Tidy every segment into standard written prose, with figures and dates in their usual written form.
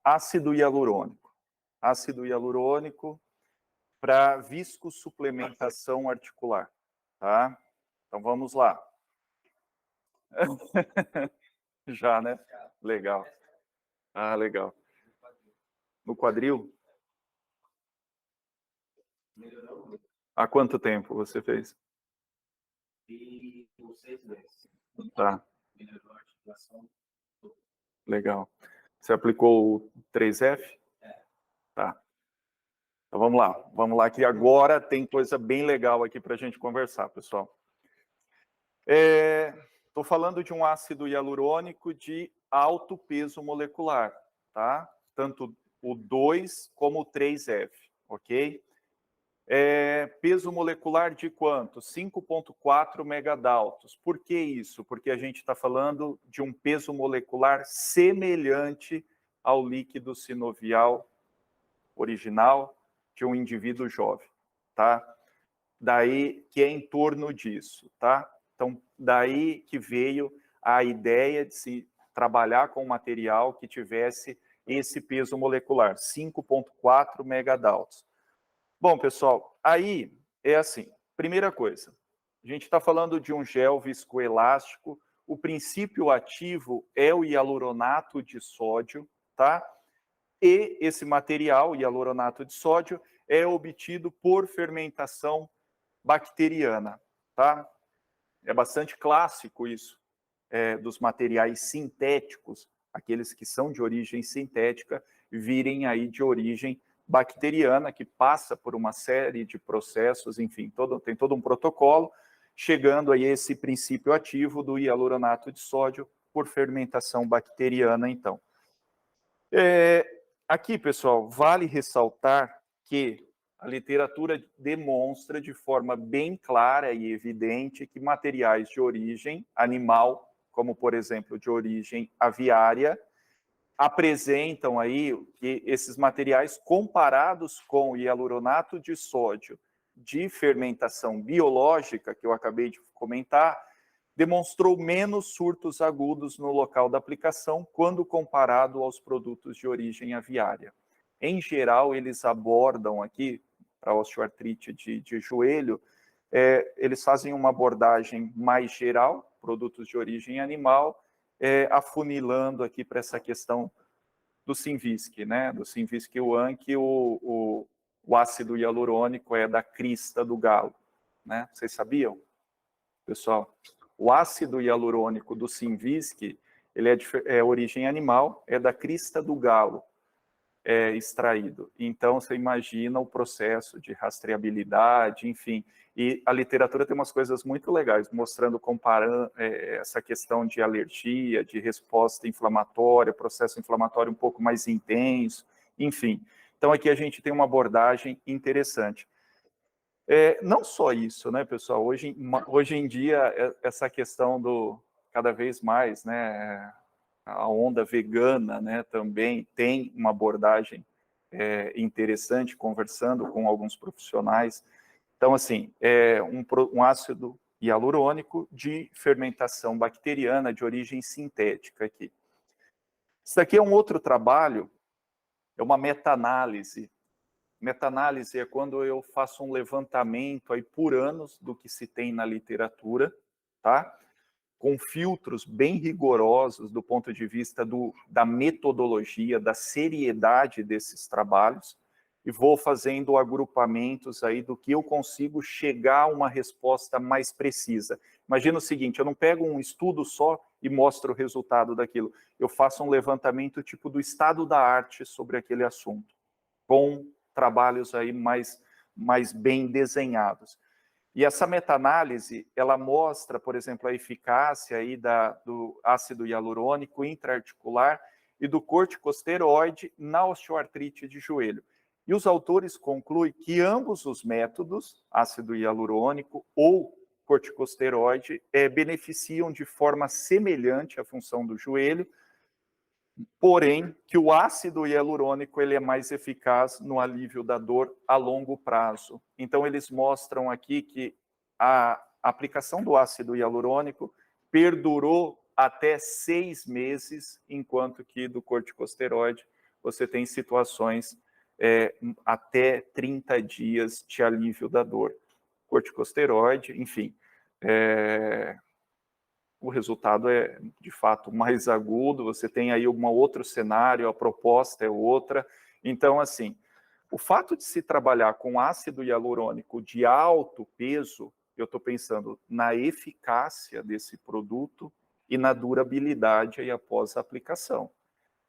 ácido hialurônico. Ácido hialurônico para viscosuplementação articular, tá? Então vamos lá. Já, né? Legal. Ah, legal. No quadril? Há quanto tempo você fez? E por 6 meses. Tá. Melhorou a articulação. Legal. Você aplicou o 3F? É. Tá. Então vamos lá. Vamos lá que agora tem coisa bem legal aqui para a gente conversar, pessoal. Estou falando de um ácido hialurônico de alto peso molecular, tá? Tanto o 2 como o 3F, ok? Peso molecular de quanto? 5,4 megadaltos. Por que isso? Porque a gente está falando de um peso molecular semelhante ao líquido sinovial original de um indivíduo jovem, tá? Daí que é em torno disso, tá? Então, daí que veio a ideia de se trabalhar com um material que tivesse esse peso molecular, 5,4 megadaltos. Bom, pessoal, aí é assim, primeira coisa, a gente está falando de um gel viscoelástico, o princípio ativo é o hialuronato de sódio, tá? E esse material, hialuronato de sódio, é obtido por fermentação bacteriana, tá? É bastante clássico isso, dos materiais sintéticos, aqueles que são de origem sintética, virem aí de origem bacteriana, que passa por uma série de processos, enfim, tem todo um protocolo, chegando aí esse princípio ativo do hialuronato de sódio por fermentação bacteriana, então. Aqui, pessoal, vale ressaltar que a literatura demonstra de forma bem clara e evidente que materiais de origem animal, como, por exemplo, de origem aviária, apresentam aí que esses materiais, comparados com o hialuronato de sódio de fermentação biológica, que eu acabei de comentar, demonstrou menos surtos agudos no local da aplicação quando comparado aos produtos de origem aviária. Em geral, eles abordam aqui, para osteoartrite de joelho, eles fazem uma abordagem mais geral, produtos de origem animal, afunilando aqui para essa questão do Synvisc, né? Do Synvisc One, que o ácido hialurônico é da crista do galo, né? Vocês sabiam, pessoal? O ácido hialurônico do Synvisc, ele é origem animal, é da crista do galo, extraído. Então, você imagina o processo de rastreabilidade, enfim. E a literatura tem umas coisas muito legais, mostrando, comparando essa questão de alergia, de resposta inflamatória, processo inflamatório um pouco mais intenso, enfim. Então, aqui a gente tem uma abordagem interessante. Não só isso, né, pessoal? Hoje em dia, essa questão do, cada vez mais, né, a onda vegana, né, também tem uma abordagem interessante, conversando com alguns profissionais. Então, assim, um ácido hialurônico de fermentação bacteriana de origem sintética aqui. Isso aqui é um outro trabalho, é uma meta-análise. Meta-análise é quando eu faço um levantamento aí por anos do que se tem na literatura, tá? Com filtros bem rigorosos do ponto de vista da metodologia, da seriedade desses trabalhos, e vou fazendo agrupamentos aí do que eu consigo chegar a uma resposta mais precisa. Imagina o seguinte, eu não pego um estudo só e mostro o resultado daquilo, eu faço um levantamento tipo do estado da arte sobre aquele assunto, com trabalhos aí mais bem desenhados. E essa meta-análise, ela mostra, por exemplo, a eficácia aí do ácido hialurônico intraarticular e do corticosteroide na osteoartrite de joelho. E os autores concluem que ambos os métodos, ácido hialurônico ou corticosteroide, beneficiam de forma semelhante à função do joelho, porém, que o ácido hialurônico ele é mais eficaz no alívio da dor a longo prazo. Então, eles mostram aqui que a aplicação do ácido hialurônico perdurou até 6 meses, enquanto que do corticosteroide você tem situações até 30 dias de alívio da dor. Corticosteroide, enfim, o resultado é, de fato, mais agudo, você tem aí um outro cenário, a proposta é outra. Então, assim, o fato de se trabalhar com ácido hialurônico de alto peso, eu estou pensando na eficácia desse produto e na durabilidade aí após a aplicação.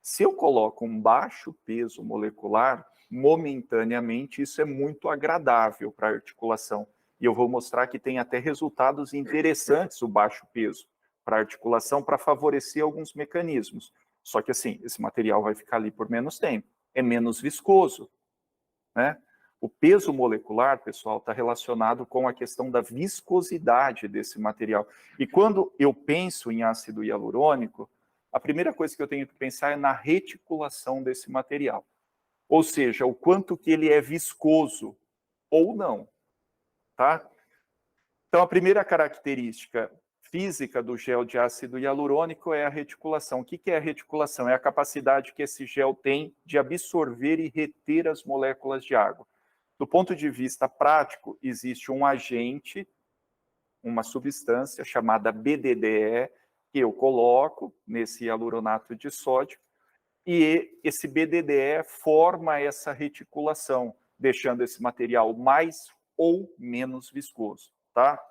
Se eu coloco um baixo peso molecular, momentaneamente isso é muito agradável para a articulação. E eu vou mostrar que tem até resultados interessantes o baixo peso para a articulação para favorecer alguns mecanismos. Só que assim, esse material vai ficar ali por menos tempo, é menos viscoso, né? O peso molecular, pessoal, está relacionado com a questão da viscosidade desse material. E quando eu penso em ácido hialurônico, a primeira coisa que eu tenho que pensar é na reticulação desse material. Ou seja, o quanto que ele é viscoso ou não, tá? Então, a primeira característica física do gel de ácido hialurônico é a reticulação. O que é a reticulação? É a capacidade que esse gel tem de absorver e reter as moléculas de água. Do ponto de vista prático, existe um agente, uma substância chamada BDDE, que eu coloco nesse hialuronato de sódio, e esse BDDE forma essa reticulação, deixando esse material mais ou menos viscoso, tá?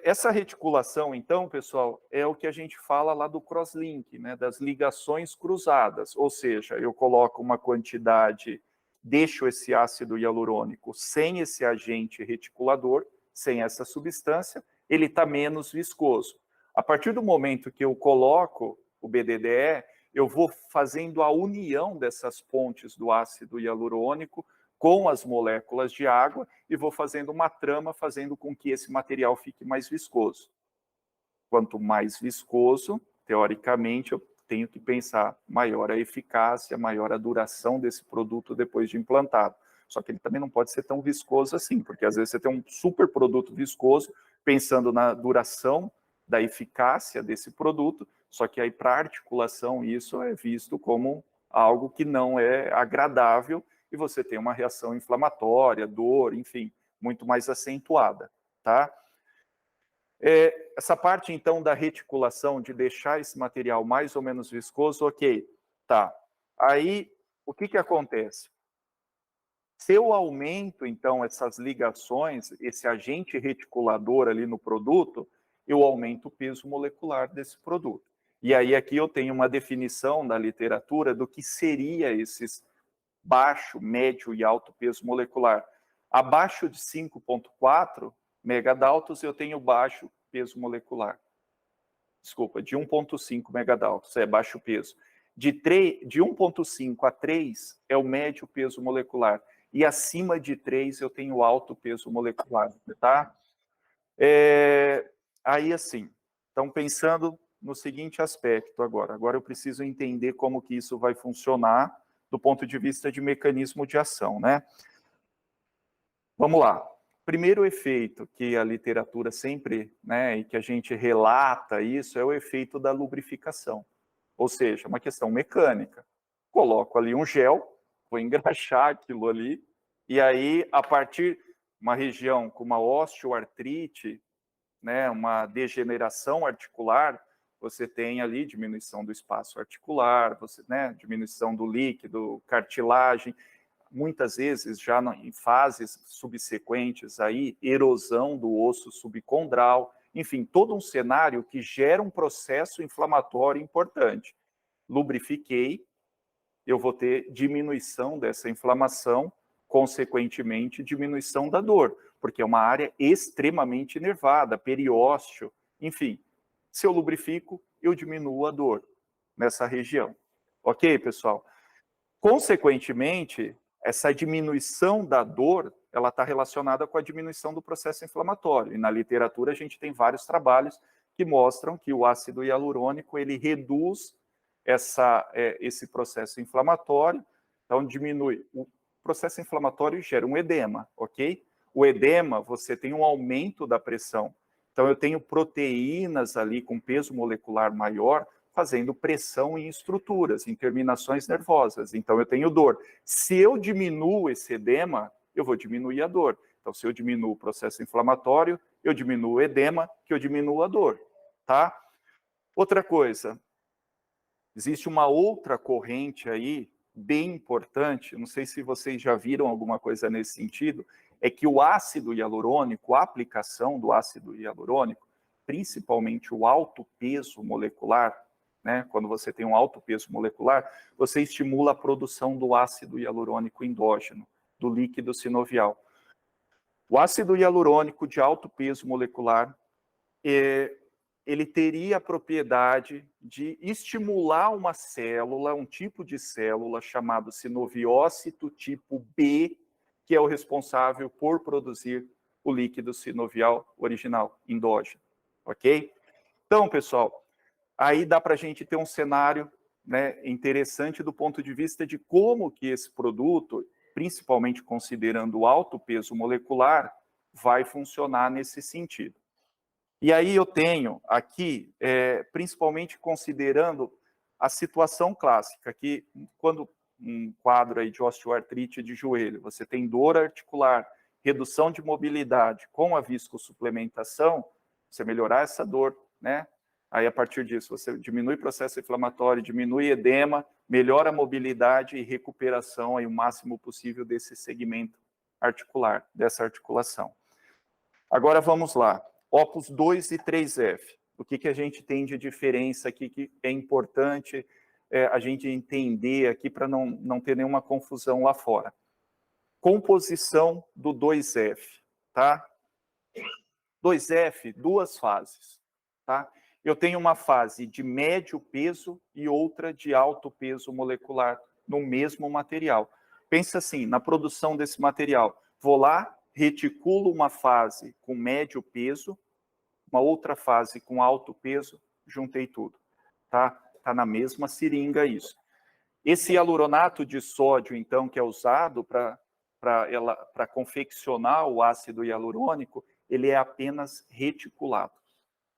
Essa reticulação, então, pessoal, é o que a gente fala lá do crosslink, né, das ligações cruzadas, ou seja, eu coloco uma quantidade, deixo esse ácido hialurônico sem esse agente reticulador, sem essa substância, ele está menos viscoso. A partir do momento que eu coloco o BDDE, eu vou fazendo a união dessas pontes do ácido hialurônico com as moléculas de água e vou fazendo uma trama, fazendo com que esse material fique mais viscoso. Quanto mais viscoso, teoricamente, eu tenho que pensar maior a eficácia, maior a duração desse produto depois de implantado. Só que ele também não pode ser tão viscoso assim, porque às vezes você tem um super produto viscoso, pensando na duração da eficácia desse produto, só que aí para articulação isso é visto como algo que não é agradável e você tem uma reação inflamatória, dor, enfim, muito mais acentuada, tá? Essa parte, então, da reticulação, de deixar esse material mais ou menos viscoso, ok, tá. Aí, o que acontece? Se eu aumento, então, essas ligações, esse agente reticulador ali no produto, eu aumento o peso molecular desse produto. E aí, aqui eu tenho uma definição da literatura do que seria esses baixo, médio e alto peso molecular. Abaixo de 5,4 megadaltos, eu tenho baixo peso molecular. Desculpa, de 1,5 megadaltos, é baixo peso. De 1,5 a 3 é o médio peso molecular. E acima de 3 eu tenho alto peso molecular, tá? Aí, assim, estão pensando no seguinte aspecto agora. Agora eu preciso entender como que isso vai funcionar do ponto de vista de mecanismo de ação, né? Vamos lá. Primeiro efeito que a literatura sempre, né, e que a gente relata isso, é o efeito da lubrificação. Ou seja, uma questão mecânica. Coloco ali um gel, vou engraxar aquilo ali, e aí, a partir de uma região com uma osteoartrite, né, uma degeneração articular, você tem ali diminuição do espaço articular, né, diminuição do líquido, cartilagem, muitas vezes já em fases subsequentes aí, erosão do osso subcondral, enfim, todo um cenário que gera um processo inflamatório importante. Lubrifiquei, eu vou ter diminuição dessa inflamação, consequentemente, diminuição da dor, porque é uma área extremamente nervada, periósteo, enfim. Se eu lubrifico, eu diminuo a dor nessa região. Ok, pessoal? Consequentemente, essa diminuição da dor, ela está relacionada com a diminuição do processo inflamatório. E na literatura a gente tem vários trabalhos que mostram que o ácido hialurônico, ele reduz esse processo inflamatório, então diminui. O processo inflamatório gera um edema, ok? O edema, você tem um aumento da pressão. Então, eu tenho proteínas ali com peso molecular maior, fazendo pressão em estruturas, em terminações nervosas. Então, eu tenho dor. Se eu diminuo esse edema, eu vou diminuir a dor. Então, se eu diminuo o processo inflamatório, eu diminuo o edema, que eu diminuo a dor, tá? Outra coisa, existe uma outra corrente aí, bem importante, não sei se vocês já viram alguma coisa nesse sentido, é que o ácido hialurônico, a aplicação do ácido hialurônico, principalmente o alto peso molecular, né, quando você tem um alto peso molecular, você estimula a produção do ácido hialurônico endógeno, do líquido sinovial. O ácido hialurônico de alto peso molecular, ele teria a propriedade de estimular uma célula, um tipo de célula chamado sinoviócito tipo B, que é o responsável por produzir o líquido sinovial original, endógeno, ok? Então, pessoal, aí dá para a gente ter um cenário, né, interessante do ponto de vista de como que esse produto, principalmente considerando o alto peso molecular, vai funcionar nesse sentido. E aí eu tenho aqui, principalmente considerando a situação clássica, que quando um quadro aí de osteoartrite de joelho, você tem dor articular, redução de mobilidade com a viscosuplementação, você melhorar essa dor, né? Aí, a partir disso, você diminui o processo inflamatório, diminui edema, melhora a mobilidade e recuperação aí, o máximo possível desse segmento articular, dessa articulação. Agora, vamos lá. Opus 2 e 3F. O que a gente tem de diferença aqui que é importante a gente entender aqui para não ter nenhuma confusão lá fora. Composição do 2F, tá? 2F, duas fases, tá? Eu tenho uma fase de médio peso e outra de alto peso molecular no mesmo material. Pensa assim, na produção desse material, vou lá, reticulo uma fase com médio peso, uma outra fase com alto peso, juntei tudo, tá? Tá na mesma seringa isso. Esse hialuronato de sódio, então, que é usado para confeccionar o ácido hialurônico, ele é apenas reticulado,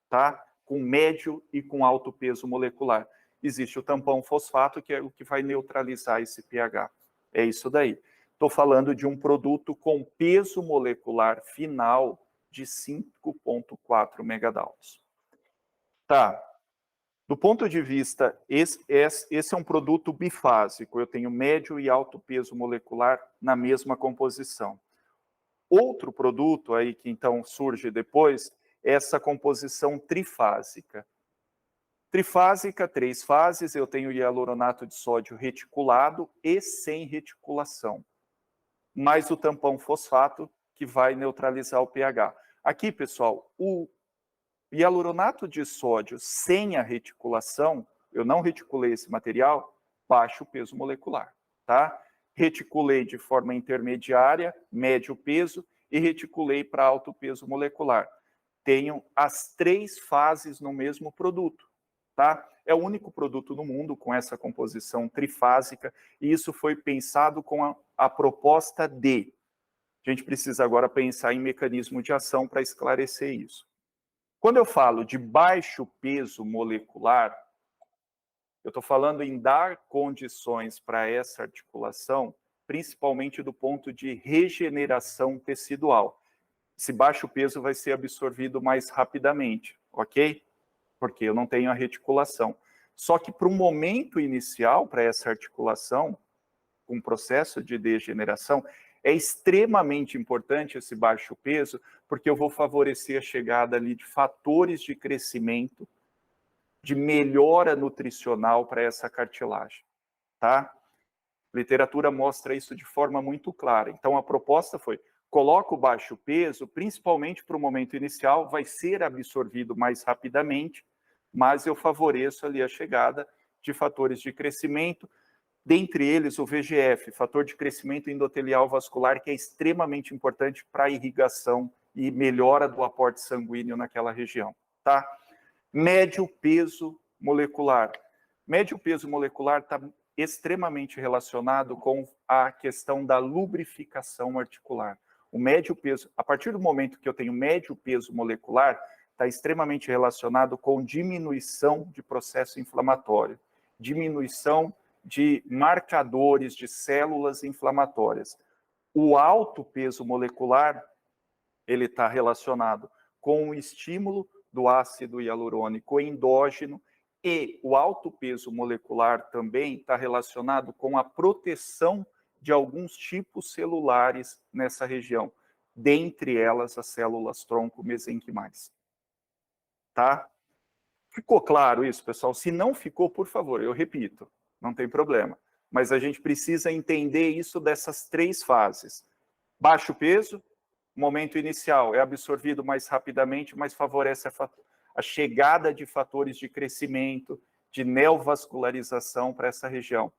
tá? Com médio e com alto peso molecular. Existe o tampão fosfato, que é o que vai neutralizar esse pH. É isso daí. Estou falando de um produto com peso molecular final de 5,4 megadaltos. Tá. Do ponto de vista, esse é um produto bifásico, eu tenho médio e alto peso molecular na mesma composição. Outro produto aí que então surge depois é essa composição trifásica. Trifásica, 3 fases, eu tenho hialuronato de sódio reticulado e sem reticulação, mais o tampão fosfato que vai neutralizar o pH. Aqui, pessoal, o hialuronato de sódio sem a reticulação, eu não reticulei esse material, baixo peso molecular, tá? Reticulei de forma intermediária, médio peso, e reticulei para alto peso molecular. Tenho as 3 fases no mesmo produto, tá? É o único produto no mundo com essa composição trifásica, e isso foi pensado com a proposta de. A gente precisa agora pensar em mecanismo de ação para esclarecer isso. Quando eu falo de baixo peso molecular, eu estou falando em dar condições para essa articulação, principalmente do ponto de regeneração tecidual. Esse baixo peso vai ser absorvido mais rapidamente, ok? Porque eu não tenho a reticulação. Só que para o momento inicial, para essa articulação, com processo de degeneração, é extremamente importante esse baixo peso, porque eu vou favorecer a chegada ali de fatores de crescimento, de melhora nutricional para essa cartilagem, tá? A literatura mostra isso de forma muito clara. Então, a proposta foi, coloca o baixo peso, principalmente para o momento inicial, vai ser absorvido mais rapidamente, mas eu favoreço ali a chegada de fatores de crescimento, dentre eles o VEGF, fator de crescimento endotelial vascular, que é extremamente importante para a irrigação e melhora do aporte sanguíneo naquela região, tá? Médio peso molecular. Médio peso molecular está extremamente relacionado com a questão da lubrificação articular. O médio peso, a partir do momento que eu tenho médio peso molecular, está extremamente relacionado com diminuição de processo inflamatório, diminuição de marcadores de células inflamatórias. O alto peso molecular, ele está relacionado com o estímulo do ácido hialurônico endógeno, e o alto peso molecular também está relacionado com a proteção de alguns tipos celulares nessa região, dentre elas as células tronco mesenquimais. Tá? Ficou claro isso, pessoal? Se não ficou, por favor, eu repito, não tem problema. Mas a gente precisa entender isso dessas três fases. Baixo peso, momento inicial, é absorvido mais rapidamente, mas favorece a chegada de fatores de crescimento, de neovascularização para essa região.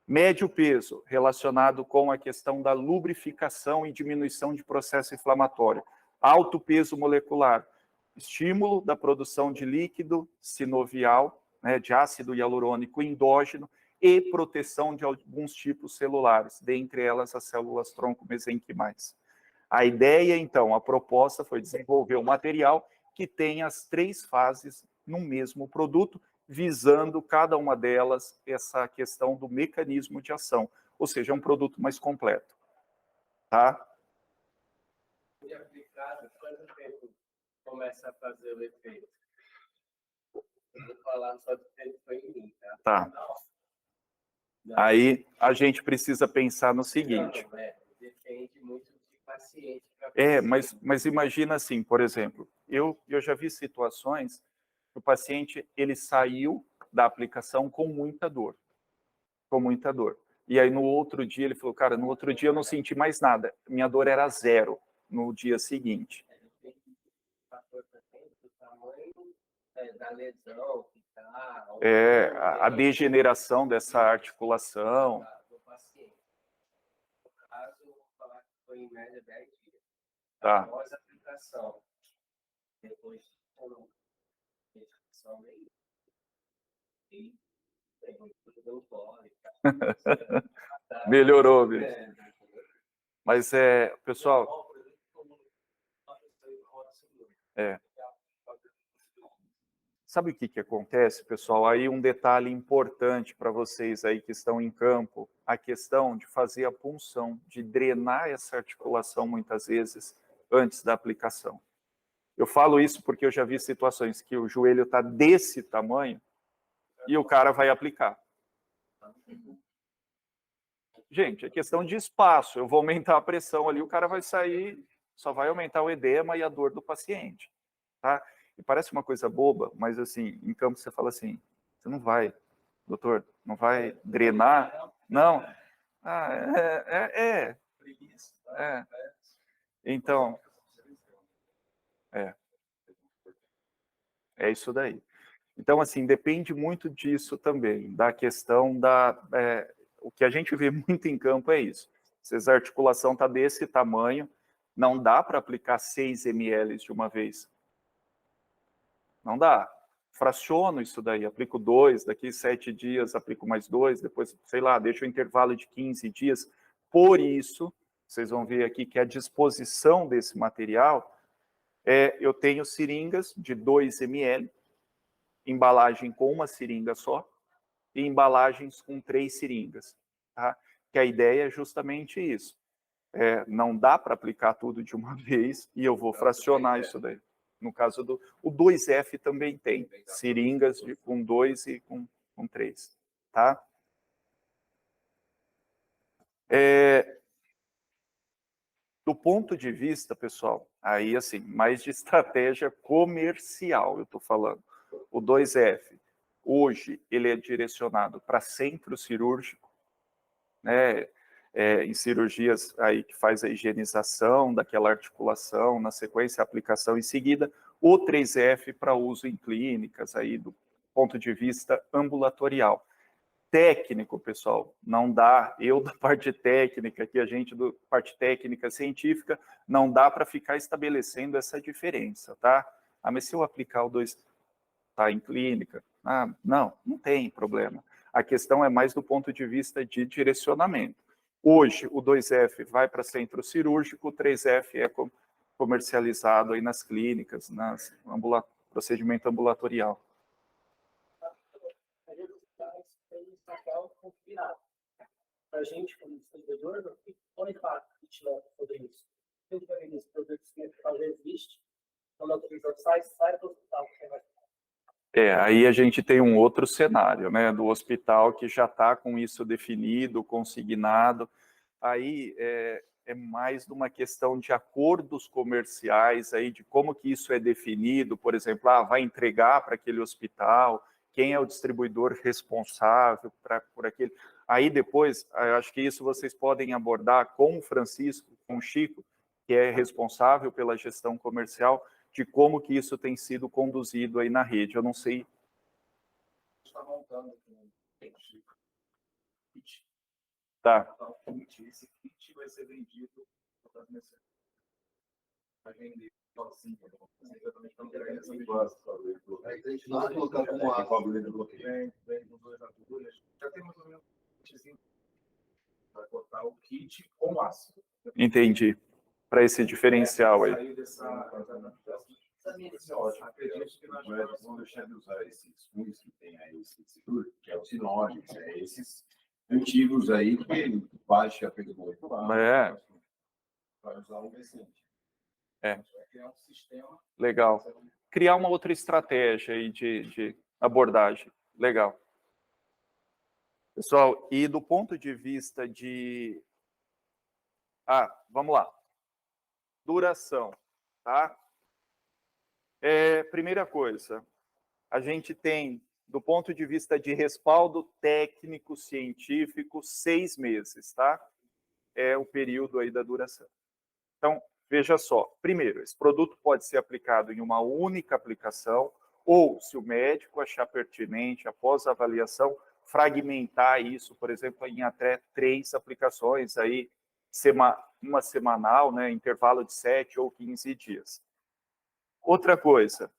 Médio peso, relacionado com a questão da lubrificação e diminuição de processo inflamatório. Alto peso molecular, estímulo da produção de líquido sinovial, né, de ácido hialurônico endógeno, e proteção de alguns tipos celulares, dentre elas as células tronco mesenquimais. A ideia, então, a proposta foi desenvolver um material que tem as três fases no mesmo produto, visando cada uma delas essa questão do mecanismo de ação, ou seja, é um produto mais completo. Tá? De aplicado, quanto tempo começa a fazer o efeito? Eu vou falar só do tempo foi em mim, tá? Tá. Não. Aí a gente precisa pensar no seguinte. Depende muito de paciente. Mas imagina assim, por exemplo, eu já vi situações que o paciente ele saiu da aplicação com muita dor. E aí no outro dia ele falou, cara, no outro dia eu não senti mais nada. Minha dor era 0 no dia seguinte. Depende do fator também, do tamanho da lesão que tá. A degeneração dessa articulação. Do paciente. No caso, eu vou falar que foi em média 10 dias. Tá. Após a aplicação, depois de melhorou, mesmo. Mas pessoal, sabe o que acontece, pessoal? Aí um detalhe importante para vocês aí que estão em campo, a questão de fazer a punção, de drenar essa articulação muitas vezes antes da aplicação. Eu falo isso porque eu já vi situações que o joelho está desse tamanho e o cara vai aplicar. Gente, é questão de espaço. Eu vou aumentar a pressão ali, o cara vai sair, só vai aumentar o edema e a dor do paciente. Tá? E parece uma coisa boba, mas assim, em campo você fala assim, você não vai, doutor, não vai drenar? Não. Então, é isso daí. Então, assim, depende muito disso também, da questão o que a gente vê muito em campo é isso. Se a articulação está desse tamanho, não dá para aplicar 6 ml de uma vez. Não dá. Fraciono isso daí, aplico 2, daqui 7 dias aplico mais 2, depois, sei lá, deixo um intervalo de 15 dias. Por isso, vocês vão ver aqui que a disposição desse material eu tenho seringas de 2 ml, embalagem com uma seringa só, e embalagens com 3 seringas. Tá? Que a ideia é justamente isso. Não dá para aplicar tudo de uma vez e eu vou fracionar isso daí. No caso o 2F também tem seringas com 2 e com 3. Tá? Do ponto de vista, pessoal, aí assim, mais de estratégia comercial, eu estou falando. O 2F, hoje, ele é direcionado para centro cirúrgico, né? Em cirurgias aí que faz a higienização daquela articulação, na sequência a aplicação em seguida, o 3F para uso em clínicas, aí do ponto de vista ambulatorial. Técnico, pessoal, não dá, eu da parte técnica, aqui a gente da parte técnica científica, não dá para ficar estabelecendo essa diferença, tá? Mas se eu aplicar o 2, tá em clínica? Não tem problema. A questão é mais do ponto de vista de direcionamento. Hoje, o 2F vai para centro cirúrgico, o 3F comercializado aí nas clínicas, procedimento ambulatorial. Para a gente, como distribuidor, qual impacto que tiver sobre isso? Se tiver esse produto que talvez existe, quando a utilização sai do hospital. Aí a gente tem um outro cenário, né, do hospital que já está com isso definido, consignado. Aí é mais de uma questão de acordos comerciais, aí de como que isso é definido, por exemplo, vai entregar para aquele hospital, quem é o distribuidor responsável por aquele... Aí depois, eu acho que isso vocês podem abordar com o Francisco, com o Chico, que é responsável pela gestão comercial, de como que isso tem sido conduzido aí na rede. Eu não sei... Está montando um kit. Tá. Esse kit vai ser vendido para vender sozinho. Exatamente para pegar essa negócio. Nós colocamos como já tem mais ou menos um kitzinho para cortar o kit com ácido. Entendi. Para esse diferencial aí. Acredito que nós vamos deixar de usar esses fungos que tem aí, que é o sinógenos, esses antigos aí que baixa pelo muito lá. Vai usar um recente. Vai criar um sistema. Legal. Criar uma outra estratégia aí de abordagem. Legal. Pessoal, e do ponto de vista de... vamos lá. Duração, tá? Primeira coisa, a gente tem, do ponto de vista de respaldo técnico, científico, 6 meses, tá? É o período aí da duração. Então, veja só. Primeiro, esse produto pode ser aplicado em uma única aplicação, ou, se o médico achar pertinente, após a avaliação, fragmentar isso, por exemplo, em até 3 aplicações, aí, uma semanal, né, intervalo de 7 ou 15 dias. Outra coisa,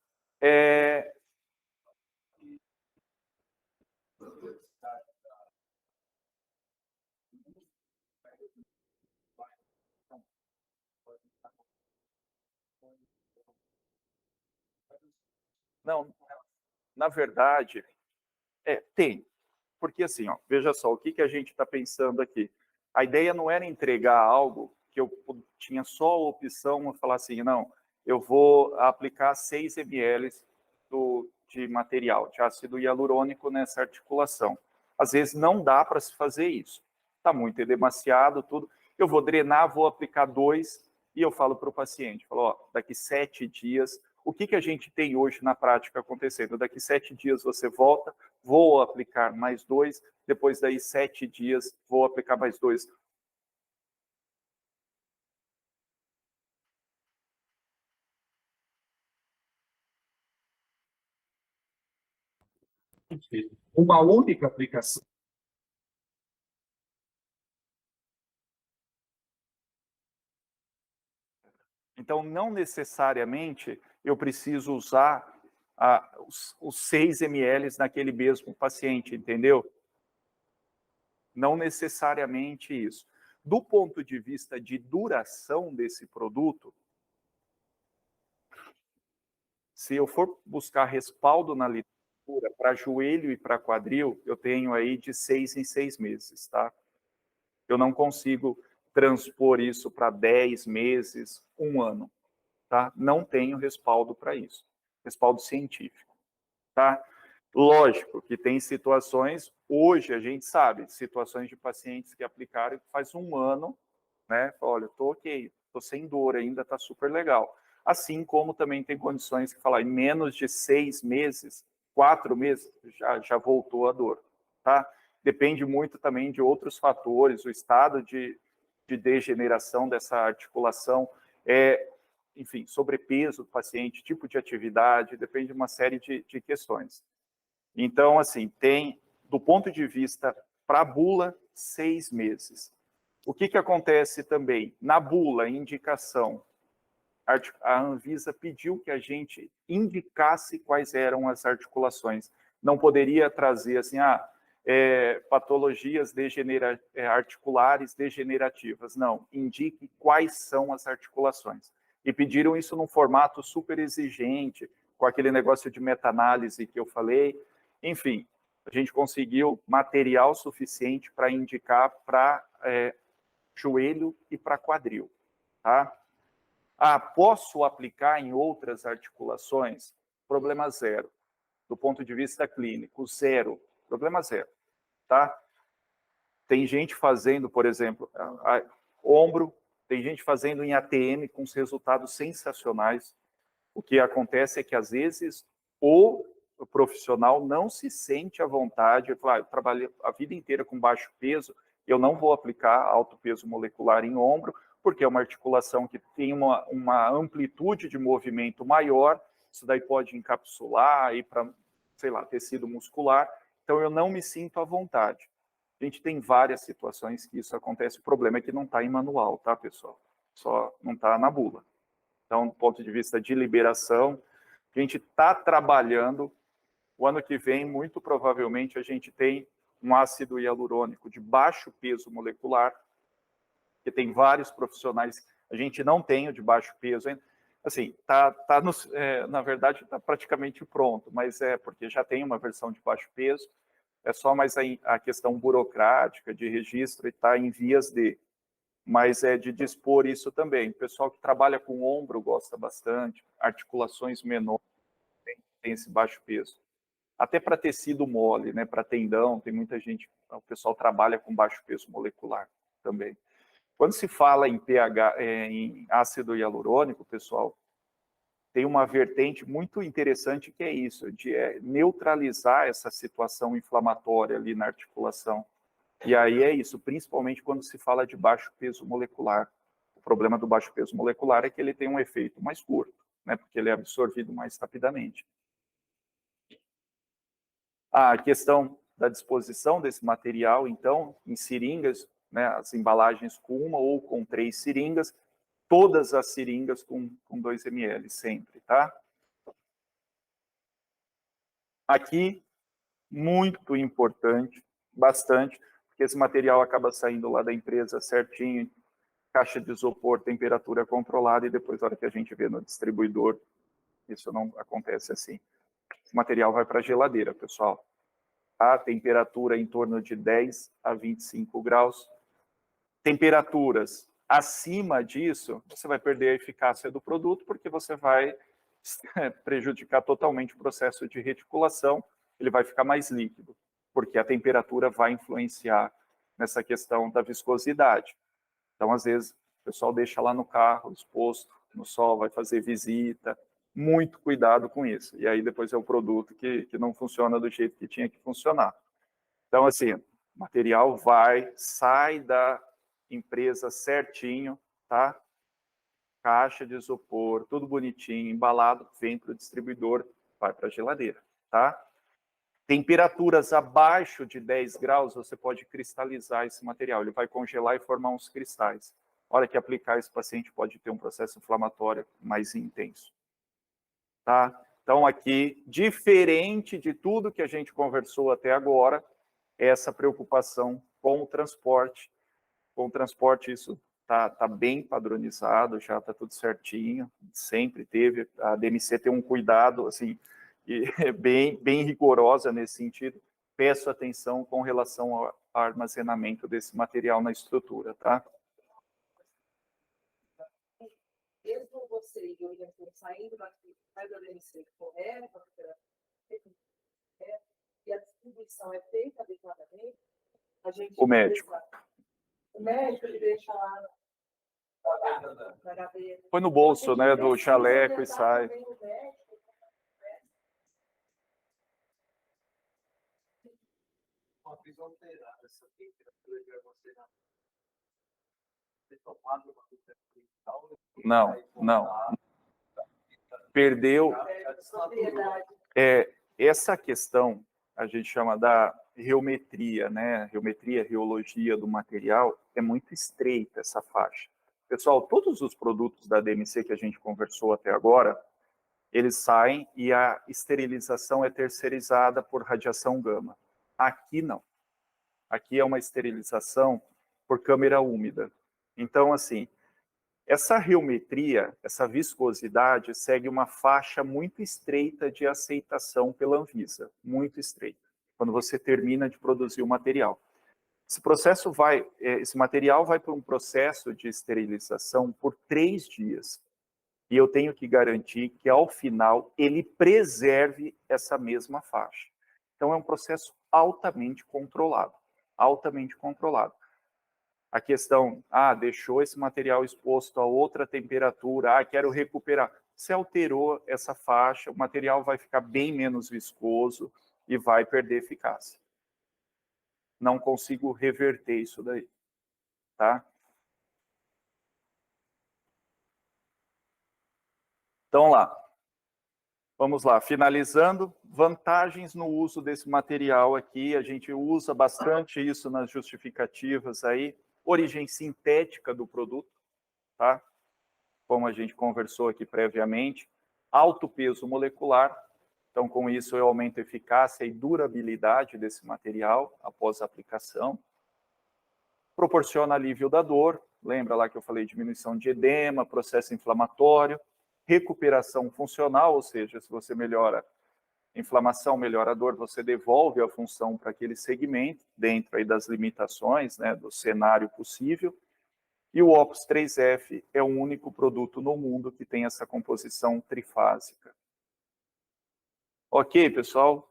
não, na verdade, tem. Porque assim, veja só, o que a gente está pensando aqui? A ideia não era entregar algo que eu tinha só a opção de falar assim, não, eu vou aplicar 6 ml de material, de ácido hialurônico nessa articulação. Às vezes não dá para se fazer isso. Está muito edemaciado, tudo. Eu vou drenar, vou aplicar 2 e eu falo para o paciente, daqui 7 dias, o que a gente tem hoje na prática acontecendo? Daqui 7 dias você volta, vou aplicar mais 2, depois daí 7 dias, vou aplicar mais 2. Uma única aplicação. Então, não necessariamente eu preciso usar os 6 ml naquele mesmo paciente, entendeu? Não necessariamente isso. Do ponto de vista de duração desse produto, se eu for buscar respaldo na literatura para joelho e para quadril, eu tenho aí de 6 em 6 meses, tá? Eu não consigo transpor isso para 10 meses, 1 ano, tá? Não tenho respaldo para isso, respaldo científico, tá? Lógico que tem situações, hoje a gente sabe, situações de pacientes que aplicaram faz 1 ano, né? Olha, estou ok, estou sem dor ainda, está super legal. Assim como também tem condições que falar em menos de 6 meses, 4 meses, já voltou a dor, tá? Depende muito também de outros fatores, o estado de degeneração dessa articulação, enfim, sobrepeso do paciente, tipo de atividade, depende de uma série de questões. Então, assim, tem, do ponto de vista para a bula, 6 meses. O que acontece também? Na bula, indicação, a Anvisa pediu que a gente indicasse quais eram as articulações. Não poderia trazer assim, patologias articulares degenerativas. Não, indique quais são as articulações. E pediram isso num formato super exigente, com aquele negócio de meta-análise que eu falei. Enfim, a gente conseguiu material suficiente para indicar para joelho e para quadril, tá? Posso aplicar em outras articulações? Problema zero. Do ponto de vista clínico, zero. Problema zero, tá? Tem gente fazendo, por exemplo, ombro, tem gente fazendo em ATM com resultados sensacionais. O que acontece é que, às vezes, o profissional não se sente à vontade, eu trabalhei a vida inteira com baixo peso, eu não vou aplicar alto peso molecular em ombro, porque é uma articulação que tem uma amplitude de movimento maior, isso daí pode encapsular, ir para, sei lá, tecido muscular, então eu não me sinto à vontade. A gente tem várias situações que isso acontece, o problema é que não está em manual, tá, pessoal? Só não está na bula. Então, do ponto de vista de liberação, a gente está trabalhando. O ano que vem, muito provavelmente, a gente tem um ácido hialurônico de baixo peso molecular, que tem vários profissionais. A gente não tem o de baixo peso ainda. Assim, na verdade, está praticamente pronto, mas é porque já tem uma versão de baixo peso. É só mais a questão burocrática de registro e está em vias de. Mas é de dispor isso também. O pessoal que trabalha com ombro gosta bastante, articulações menores tem esse baixo peso. Até para tecido mole, né, para tendão, tem muita gente, o pessoal trabalha com baixo peso molecular também. Quando se fala em pH, em ácido hialurônico, pessoal, tem uma vertente muito interessante que é isso, de neutralizar essa situação inflamatória ali na articulação. E aí é isso, principalmente quando se fala de baixo peso molecular. O problema do baixo peso molecular é que ele tem um efeito mais curto, né, porque ele é absorvido mais rapidamente. A questão da disposição desse material, então, em seringas, né, as embalagens com uma ou com 3 seringas, todas as seringas com 2 ml, sempre, tá? Aqui, muito importante, bastante, porque esse material acaba saindo lá da empresa certinho, caixa de isopor, temperatura controlada, e depois, na hora que a gente vê no distribuidor, isso não acontece assim. O material vai para a geladeira, pessoal. A temperatura em torno de 10 a 25 graus. Temperaturas acima disso, você vai perder a eficácia do produto, porque você vai prejudicar totalmente o processo de reticulação, ele vai ficar mais líquido, porque a temperatura vai influenciar nessa questão da viscosidade. Então, às vezes, o pessoal deixa lá no carro, exposto no sol, vai fazer visita, muito cuidado com isso. E aí depois é o produto que não funciona do jeito que tinha que funcionar. Então, assim, o material sai da empresa certinho, tá? Caixa de isopor, tudo bonitinho, embalado, vem para o distribuidor, vai para a geladeira, tá? Temperaturas abaixo de 10 graus, você pode cristalizar esse material, ele vai congelar e formar uns cristais. A hora que aplicar, esse paciente pode ter um processo inflamatório mais intenso. Tá? Então, aqui, diferente de tudo que a gente conversou até agora, essa preocupação com o transporte. Com o transporte, isso tá bem padronizado, já está tudo certinho, sempre teve. A DMC tem um cuidado, assim, bem rigorosa nesse sentido. Peço atenção com relação ao armazenamento desse material na estrutura, tá? Mesmo você e o orientador saindo daqui, faz a DMC correta, e a distribuição é feita adequadamente, a gente... O médico. O médico, ele deixa lá na gaveta. Põe no bolso, né, do chaleco e sai. Uma prisão alterada, essa temperatura de armazenamento. Ter tomado uma Não. Perdeu. Essa questão a gente chama da reometria, né? Reologia do material, é muito estreita essa faixa. Pessoal, todos os produtos da DMC que a gente conversou até agora, eles saem e a esterilização é terceirizada por radiação gama. Aqui não. Aqui é uma esterilização por câmera úmida. Então, assim, Essa reometria, essa viscosidade, segue uma faixa muito estreita de aceitação pela Anvisa, muito estreita, quando você termina de produzir o material. Esse material vai por um processo de esterilização por 3 dias. E eu tenho que garantir que, ao final, ele preserve essa mesma faixa. Então, é um processo altamente controlado, altamente controlado. A questão, deixou esse material exposto a outra temperatura, quero recuperar. Se alterou essa faixa, o material vai ficar bem menos viscoso e vai perder eficácia. Não consigo reverter isso daí, tá? Então, vamos lá, finalizando, vantagens no uso desse material aqui, a gente usa bastante isso nas justificativas aí, origem sintética do produto, tá? Como a gente conversou aqui previamente, alto peso molecular, então com isso eu aumento a eficácia e durabilidade desse material após a aplicação, proporciona alívio da dor, lembra lá que eu falei diminuição de edema, processo inflamatório, recuperação funcional, ou seja, se você melhora a inflamação, melhora a dor, você devolve a função para aquele segmento, dentro aí das limitações, né, do cenário possível. E o Opus 3F é o único produto no mundo que tem essa composição trifásica. Ok, pessoal?